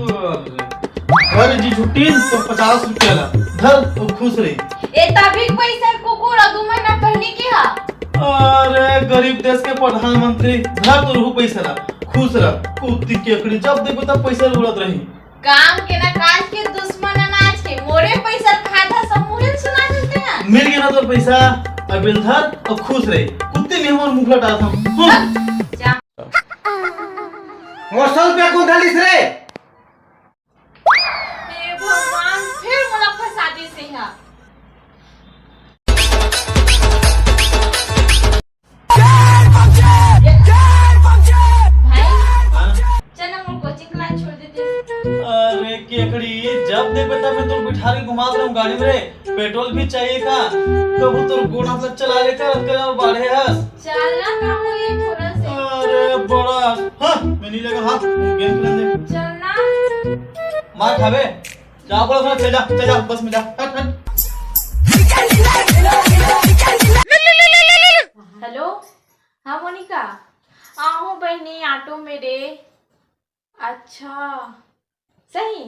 घर जी छुट्टी तो 50 रुपया ला धर तो खुश रही। ए तभी पैसा कुकुर 2 महीना पहले के हा। अरे गरीब देश के प्रधानमंत्री धर तो रहू पैसा ला खुश रह। कुत्ती केकड़ी जब देखो तब पैसा उड़त रही। काम के ना काज के दुश्मन अनाज के मोरे पैसा खाता सब मुहे सुना देते हैं। मिल गया ना तो पैसा अब धर और खुश रही। कुत्ते में हमर मुखला डाल हम जा मौसम पे कौन डालिस रे? हे भगवान फिर मोला फंसा दे से हा। अरे केकड़ी जब देखो तब मैं तो बिठा के घुमा रहा हूँ गाड़ी में रे। पेट्रोल भी चाहिए का कबू तो गोड़ा से चला लेकर कर बाढ़े हस चलना का हो ये थोड़ा से। अरे बड़ा हां मैं नहीं लगा हाथ गेम खेलने चलना मार खावे जा बोला चल जा बस में जा हट हट। हेलो हाँ मोनिका आओ बहनी ऑटो में रे। अच्छा सही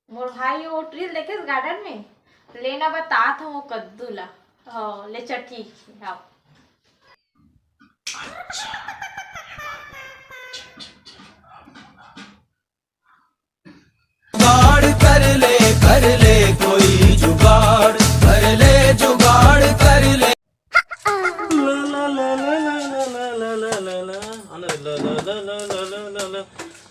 मोर भाई वो ट्रील देखे गार्डन में लेना बता था वो कद्दू ला। हाँ ले चल ठीक है आओ। कर ले कोई जुगाड़ कर ले जुगाड़ कर ले।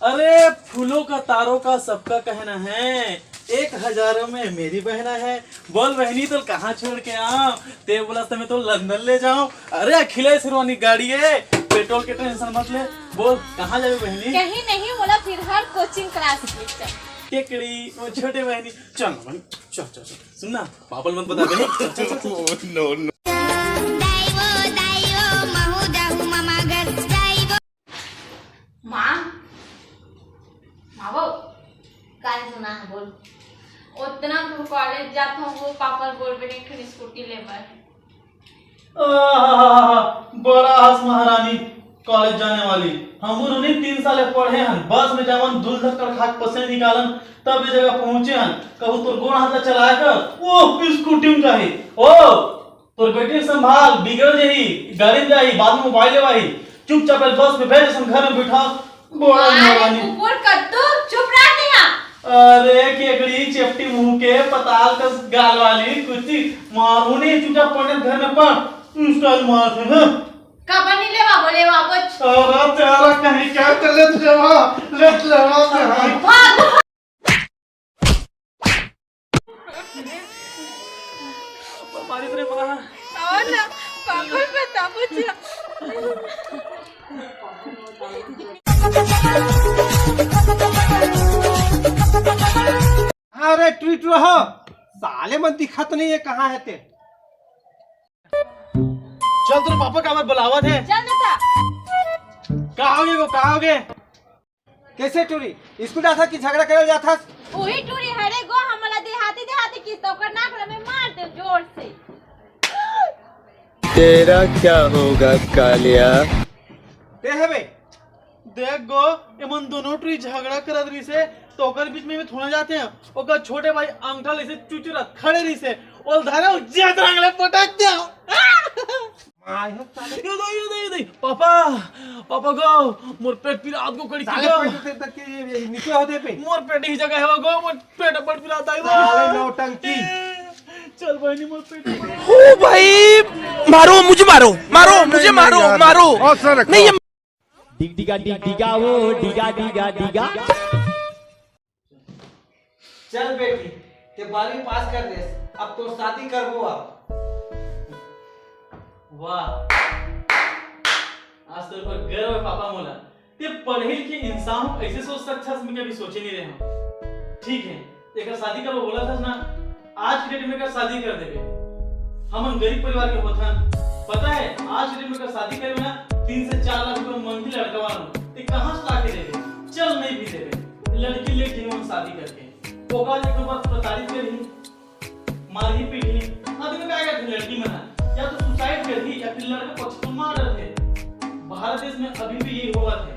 अरे फूलों का तारों का सबका कहना है 1000 में मेरी बहना है। बोल बहनी तो कहाँ छोड़ के आओ ते बोला तो मैं तो लंदन ले जाऊं। अरे अखिलेश हिरवानी गाड़ी है पेट्रोल के टेंशन मत ले। बोल कहाँ जावे बहनी? कहीं नहीं बोला फिर हर कोचिंग क्लास में केकड़ी वो छोटे बहनी चल बहनी चल चल चल सुनना पापल मत बता बहनी। नो नो काय सुना है बोल उतना दूर कॉलेज जाता हूँ वो पापा बोल बने एक स्कूटी ले बड़ा हंस महारानी कॉलेज जाने वाली हम उन्हें 3 साल पढ़े हैं बस में जावन धूल धक्कर खाक पसे निकालन तब ये जगह पहुंचे हैं कहू तोर गोड़ हाथ चलाया कर ओ स्कूटी में जाही ओ तोर बेटी संभाल बिगड़ जही गाड़ी में जाही बाद में मोबाइल लेवाही चुपचाप बस में भेज हम घर में बिठा। बड़ा महारानी ऊपर कद्दू चुप रह दिया। अरे केकड़ी चेपटी मुंह के पताल का गाल वाली कुत्ती मारू नहीं चुपचाप पढ़ने घर में पढ़ स्टाइल मार है कबनी लेवा बोले वापस। अरे तेरा कहीं क्या कर ले भाग मारी तेरे बड़ा और ना पापा बता मुझे। अरे ट्वीट रहो साले मन दिखत नहीं है कहाँ है ते? चल तेरे पापा का बार बुलावत है। चल बेटा कहाँ होगे कैसे टूरी स्कूल जाता कि झगड़ा करे जाता? वही टूरी हरे गो हमला देहाती की तो कर नाक में मार दे जोर से। तेरा क्या होगा कालिया? ते है बे देख गो एमन दोनों ट्री झगड़ा करत रही से तो ओकर बीच में थोड़ा जाते हैं ओकर छोटे भाई अंगठा ले से चुचुरत खड़े रही से और धारा ज्याद रंगले पटक दे। ये दे पापा गो मोर पेट पिरात को कड़ी साले पेट तक के नीचे होते पे मोर पेट ही जगह है गो मोर पेट बड़ पिरात आई साले नौटंकी। चल बहनी मोर पेट ओ भाई मारो मुझे मारो नहीं डिगा डिगा वो डिगा डिगा डिगा। चल बेटी ते 12वीं पास कर दे अब तो शादी करबो। अब वाह आज तेरे पर गर्व है पापा मोला ते पढ़े लिखे इंसान ऐसे सोच सकता है मैं कभी सोचे नहीं रहे हम। ठीक है तेरा शादी करो बोला था ना आज की डेट में कर शादी कर देबे। हम गरीब परिवार के होथन पता है आज की डेट में कर शादी करे ना 3 से 4 लाख रुपए मंथली लड़का वालों ते कहां से लाके देबे? चल नहीं भी देबे लड़की लेके हम शादी करके होगा एक बार प्रताड़ित करी मार ही पीट ही आदमी क्या करते लड़की मना या तो सुसाइड कर दी या फिर लड़का पक्ष को मार रहे थे। भारत देश में अभी भी यही होगा थे।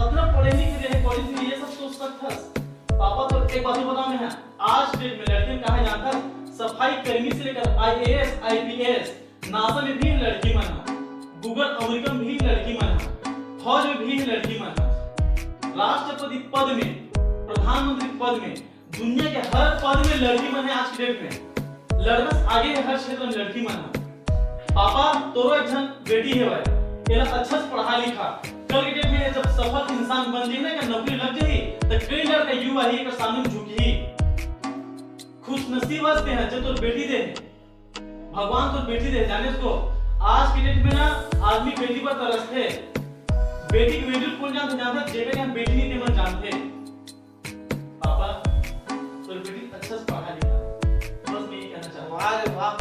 अपना पढ़े लिखे रहे कॉलेज में ये सब सोच सकता है। पापा तो एक बात बताओ मैं, आज डेट में लड़कियां कहा जाता है, सफाई कर्मी से लेकर IAS IPS, नासा में भी लड़की मन है, गूगल अमेरिका में भी लड़की मन है, फौज में भी लड़की मन है, राष्ट्रपति पद में, प्रधानमंत्री पद में, दुनिया के हर पद में लड़की मन है। आज की डेट में लड़का आगे है, हर क्षेत्र में लड़की मन है। पापा तोरो एक जन बेटी है भाई, ये अच्छा से पढ़ा लिखा, कल के डेट में जब सफल इंसान बन जाए ना, कि नौकरी लग जाए तो कई लड़का युवा ही के सामने झुकी। खुश नसीब हस्ते हैं जो तोर बेटी दे, भगवान तोर बेटी दे। जाने उसको आज की डेट में ना आदमी बेटी पर तरसते, बेटी की वैल्यू कौन जानता, जेकर यहाँ बेटी नहीं थे मन जानते। पापा तोर बेटी अच्छा से पढ़ा लिखा, बस मैं यही कहना चाहता हूँ। वाह रे वाह,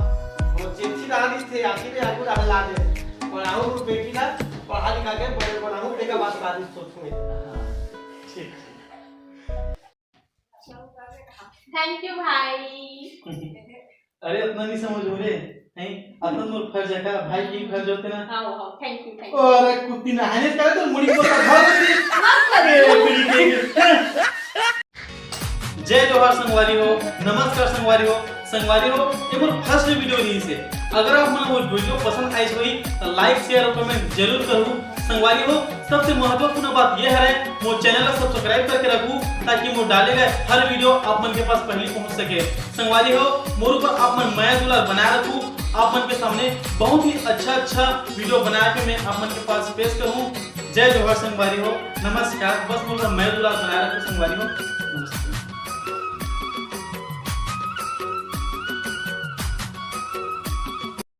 वो चिट्ठी डाली थे आखिर में आगू डाल ला दे, और आहू बेटी ना पढ़ा लिखा के बड़े बनाऊं, देखा बात शादी सोचूं। ठीक। थैंक यू भाई। अरे इतना नहीं समझ हो रे, नहीं अपन मोर फर्ज है का, भाई की फर्ज होते ना। हाँ थैंक यू। अरे कुत्ती नहाने से करे तो मुड़ी को भाग दे। जय जोहार संगवारी हो, नमस्कार संगवारी हो, संगवारी हो। ये मोर फर्स्ट वीडियो नहीं से, अगर आप मन वो वीडियो पसंद आई होई तो लाइक शेयर और कमेंट जरूर करूँ। संगवारी हो, सबसे महत्वपूर्ण बात यह है मोर चैनल को सब्सक्राइब करके रखूं, ताकि मोर डाले गए हर वीडियो आप मन के पास पहले पहुंच सके। संगवारी हो, मोर ऊपर आप मन माया दुलार बनाए रखूं, आप मन के सामने बहुत ही अच्छा वीडियो बना के मैं आप मन के पास पेश करूं। जय जोहार संगवारी हो, नमस्कार। बस मोर माया दुलार बनाए रखूं संगवारी हो, नमस्कार।